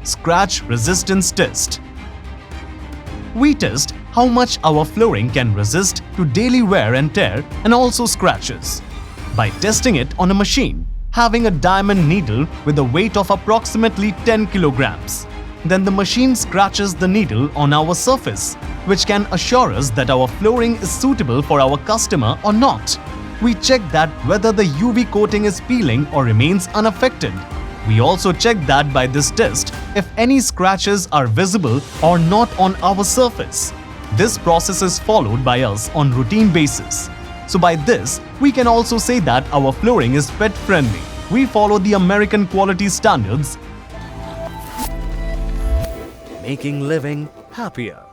scratch resistance test. We test how much our flooring can resist to daily wear and tear and also scratches. By testing it on a machine having a diamond needle with a weight of approximately 10 kilograms. Then the machine scratches the needle on our surface, which can assure us that our flooring is suitable for our customer or not. We check that whether the UV coating is peeling or remains unaffected. We also check that by this test if any scratches are visible or not on our surface. This process is followed by us on routine basis. So by this, we can also say that our flooring is pet friendly. We follow the American quality standards, making living happier.